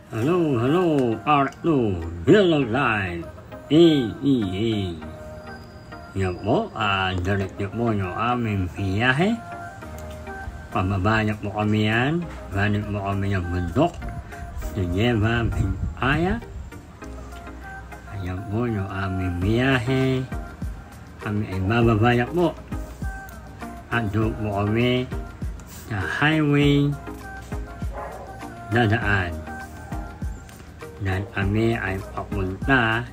Hello, Arlo, Hello Live, Yan po, direct nyo po yung aming biyahe. Pababa nyo po kami yan, ganit mo kami yung bundok, si Jeva Pintaya. Ayan po yung aming biyahe. Kami ay bababa nyo po. At doon po kami sa highway dadaan. Dan kami ay papunta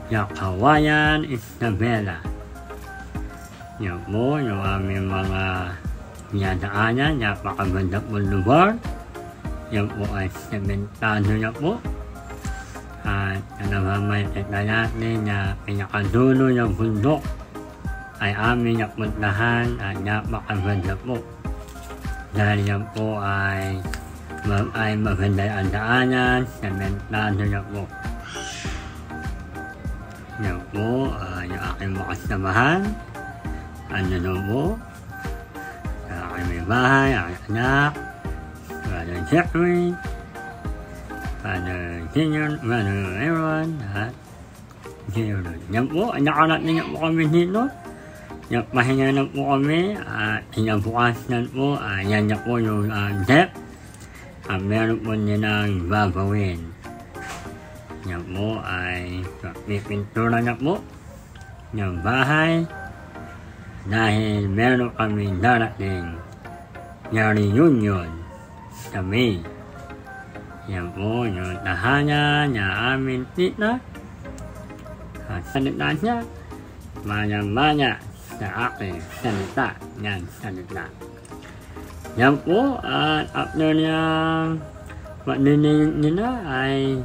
sa Kawayan, Isabela. Yan po yung aming mga dinadaanan, napakaganda po lugar. Yan po ay sementado na po. At may kita natin na pinakadulo ng bundok ay aming napuntahan at napakaganda po. Dahil yan po ay maganda ang daanan, sementado na po. Yan po, yung aking mga kasamahan. Ano na po? Sa aking may bahay, aking anak, Brother Jeffrey, Brother Junior, Brother Aaron, at Junior. Yan po, anak-anak niya po kami dito. Yan, pahinga na po kami, at inabukasan po, yan na po yung depth. Meron po nilang babawin. Yan po ay pipintura na po ng bahay dahil meron kami darating na reunion sa May. Yan po yung tahanan na aming tita. Salita siya, manya-manya sa aking salita. Yan, salita. Yan po, at after niyang pagdinig nila ay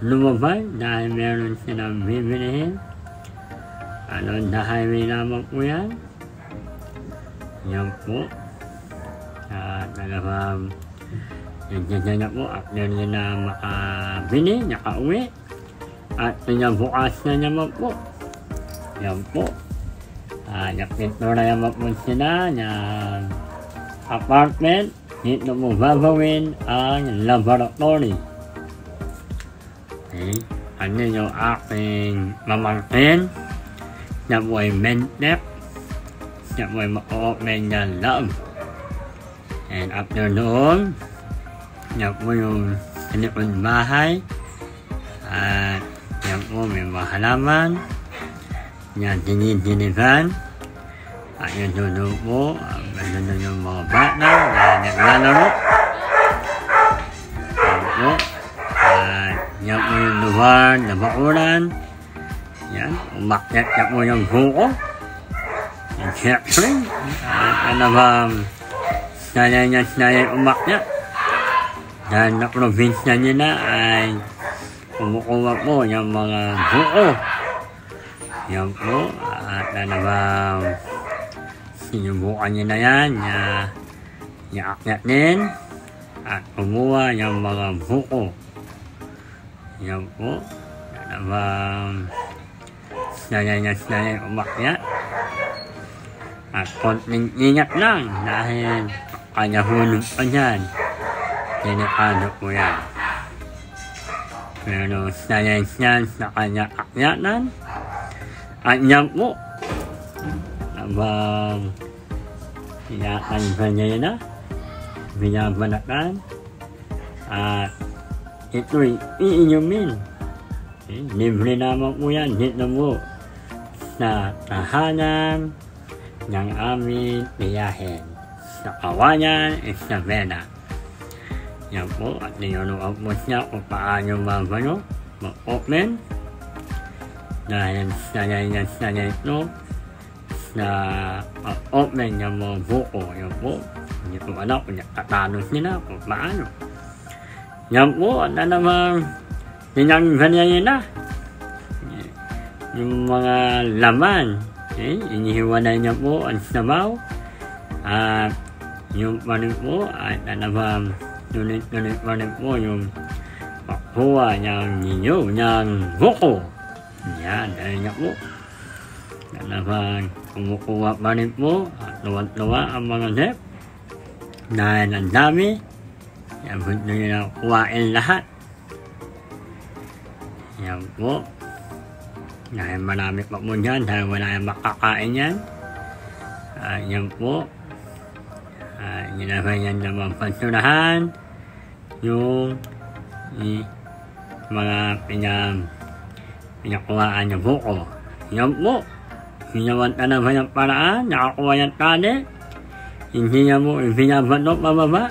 lumabay dahil meron silang bibilihin. Dahil may naman po yan. Yan po. At talagang nandiyan na po after nila makabili, nakauwi. At pinabukas na naman po. Yan po. Napintura naman po sila na apartment, dito mo babawin ang laboratory. Okay. Ano yung aking mamangkin na po ay mentep, na po ay ma-open ng lab. And after noon, yan po yung silikon bahay. At yan po may mga halaman. Yan dinidinigan. At yung dulo po, ganda na yung mga bata na naglalaro. Yan po. At yan po yung lugar na bakuran. Yan, umakyat na po yung buko. And syempre, at sanay umakyat. Dahil na probinsya nila ay kumukuha po yung mga buko. Yan po, at sinubukan niya na yan na iaakyat din at kumuha yung mga buko. Yan po, sanay umakyat. At konting ingat lang dahil kanya hulog pa dyan. Delikado po yan. Pero sanay yan sa kanya akyatan. At yan po, inaansan niya na, binabalatan, at ito'y iinumin. Libre naman po yan dito po sa tahanan ng aming biyahen sa Kawayan, Isabela. Yan po, at ninunuan po siya kung paano mag-open dahil sanay ito na open yung mga buko. Yan po, hindi ko alam kung nakatalo sila kung paano. Yan po, at namang tinanggan nila yung mga laman. Inihiwalay niya po ang sabaw. At yung panin po, at namang tulit-tulit panin po yung pakuha ng buko. Yan, dahil niya po. Namang kumukuha pa rin po at luwa-luwa ang mga chef dahil ang dami. Yan po nyo na kuhain lahat. Yan po. Dahil marami pa po dyan, dahil wala yung makakain yan. Yan po. Ginagawa yan naman pansurahan. Yung mga pinakuhaan niya buko. Yan po. Ginawan ka naman yung paraan, nakakuha yung tali. Hindi niya mo ibinabato pababa.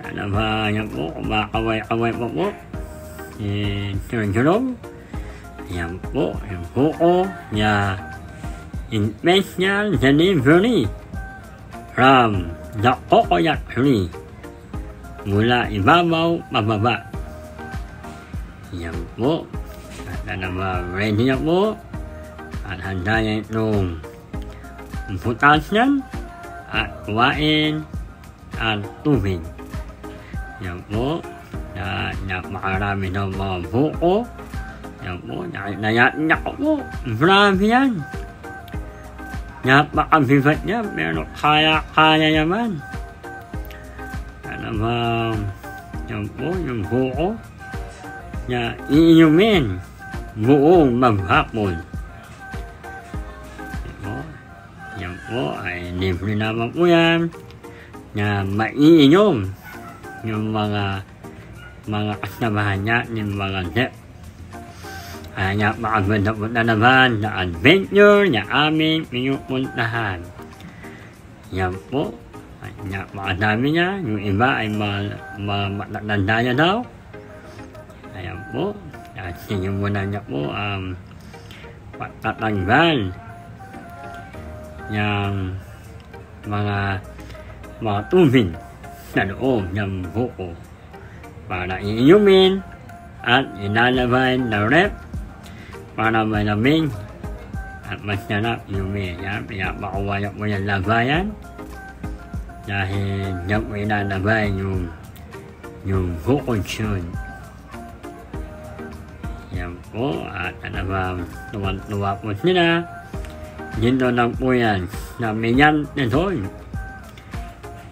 Ano ba yan po, kumakaway-kaway po. Sunod-sunod. Yan po, yung buko niya special delivery from the coconut tree mula ibabaw pababa. Yan po. At ano ba, ready na po. At handa niya itong potassium at kuwain at tubig. Yan po. Napakarami ng mga buko. Yan po, nayak po. Marami yan. Napakabigat niya, pero kaya naman. Ano ba, yan po, yung buko na iinumin buong maghapon. Yan po, ay libre naman po yan na maiinom yung mga kasamahan niya ng mga dep. Kaya makaganda po na naman na adventure na aming pinupuntahan. Yan po. Makadami niya. Yung iba ay matatanda niya daw. Ayan po. At sinimulan niya po ang patatanggal ng mga tubig sa loob ng buko para iinumin at ilalabay na rep para malamig at masarap inumin. Yan, pinapakuha niya po yung labayan dahil yan po ilalabay yung buko yun. Yan po, at ano ba, tuwa po sila. Dito lang po yan na minyan nito.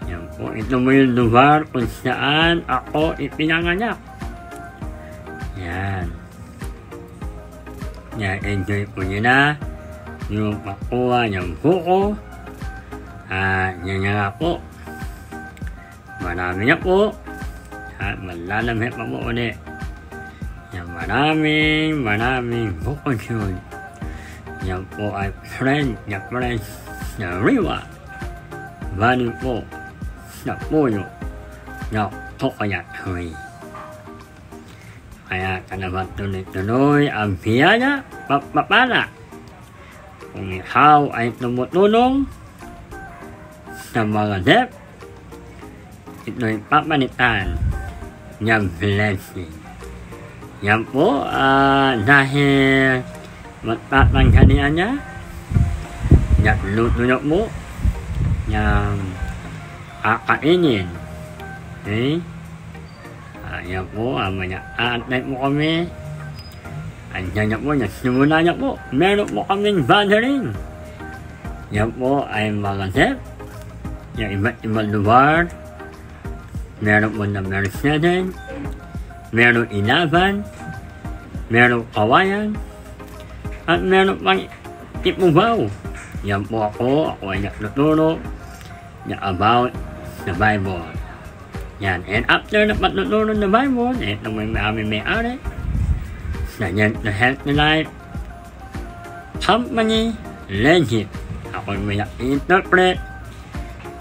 Yan po, ito mo yung lugar kung saan ako ipinanganak. Yan. Yan, enjoy po nyo na yung pakuha ng buko. Yan nga po. Marami na po. At malalamit pa po ulit. Yan, maraming buko yun. Yan po ay friend na Riwa. Bali po sa puno na coconut tree. Kaya ka naman tuloy-tuloy ang biyaya papapala. Kung ikaw ay tumutulong sa mga dep, ito'y papalitan ng blessing. Yan po, dahil matatangkalian niya, luto na po yung kakainin. Okay? Yan po, aantay po kami. Andiyan na po, nasimula na po. Meron po kaming gathering. Yan po ay mga dep. Yung iba't ibang lugar. Meron po na Mercedes. Meron 11. Meron Kawayan. At meron pang Ipubaw. Yan po ako ay natuturo na about the Bible. Yan, and after na patuturo ng Bible, ito aming may-ari na Healthy Life Company Legit. Ako may interpret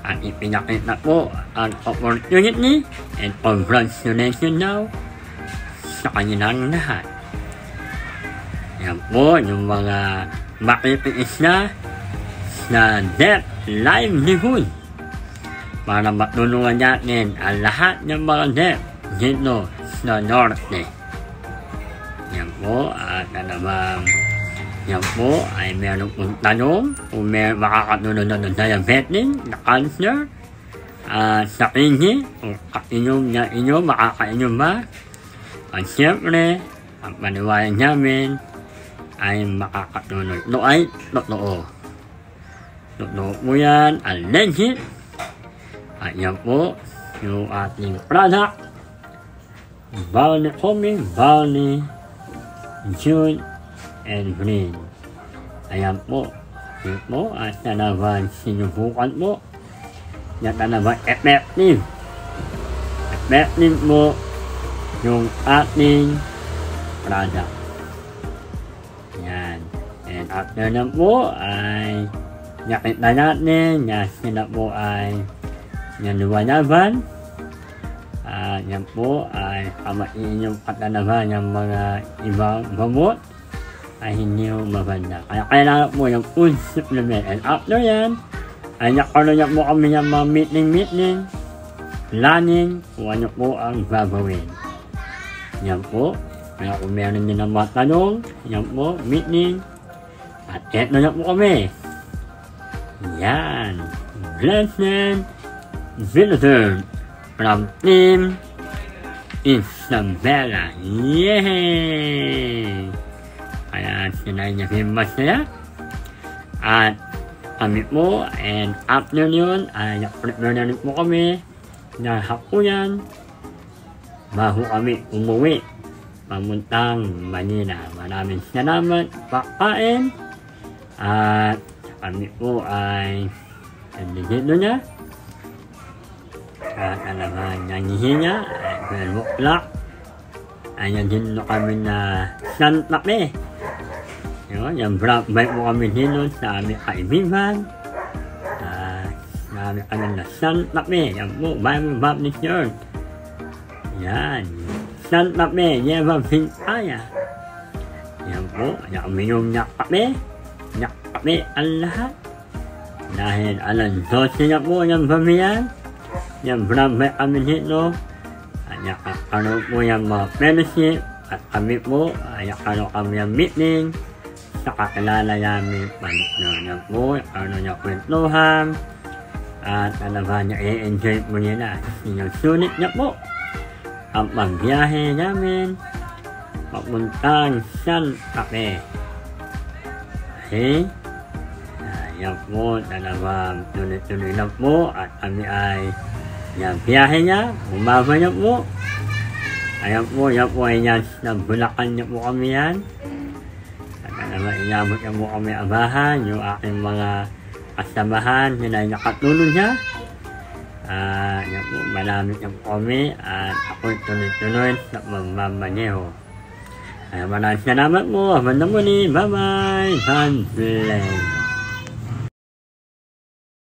at ipinakita po ang opportunity and congratulations now sa kanilang lahat. Yan po yung mga makitiis na death livelihood para matulungan natin ang lahat ng mga death dito sa Norte. Yan po, at naman yan po ay meron pong tanong kung may makakatulong na ng diabetes, na cancer, sa kidney, kung kainom na inyo, makakainom ba? At siyempre, ang paniwayan namin ay makakatulong. Ito ay totoo. Totoo po yan, ang legit. At yan po, yung ating product, Valley Homing Valley June and Green. Ayan po. Ayan po. At na naman sinubukan mo. Yan na naman effective. Effective mo yung ating product. Yan. And after na po ay nakita natin na sila po ay naluwanaban. Yan po ay kamain yung katanaban ng mga ibang gamot ay hindi mo maganda. Kaya kailangan po yung food supplement. And after yan, ay nakaroon po kami ng mga meeting, planning, kung ano po ang gagawin. Yan po. Kaya kung meron din ang mga tanong, yan po, meeting. At eto na po kami. Yan. Blessed visitor from Team Isabela. Yay! Kaya sinay niya masaya. At kami po, and after yun, ay prepare na rin po kami na hapunan bago kami umuwi pamuntang Manila. Maraming salamat, pakain. At kami po ay nandito na. At alaman nangihinga at buklak. Ay nandito kami na Santa Fe. Yung black bike po kami dito sa aming kaibigan. Marami kami na Santa Fe. Yan po, Bible Baptist Church. Yan. Santa Fe, Nueva Vizcaya. Yan po, uminom na kape. Nakape ang lahat. Dahil alas 12 na po ng pamiyan. Yan, brabay kami dito. At nakakaroon po yung mga fellowship. At kami po, nakakaroon kami yung meeting. Sa kakilala namin, panitno po, ano yung kwentuhan. At ano ba niya, i-enjoy po nila. Sinusulit na po ang pagbiyahe namin papuntang Santa Fe. Okay? Yan po, talagang tuloy-tuloy na po at kami ay yan, biyahe niya, bumaba niya po. Ayan po, yan po ay yan, nabulakan niya po kami yan. At talagang inabot niya po kami abahan, yung aking mga kasamahan, yun ay nakatulong niya. Yan po, malamit niya po kami at ako'y tuloy-tuloy sa mamamaneho. Maraming salamat po. Hanggang muli. Bye-bye. God bless.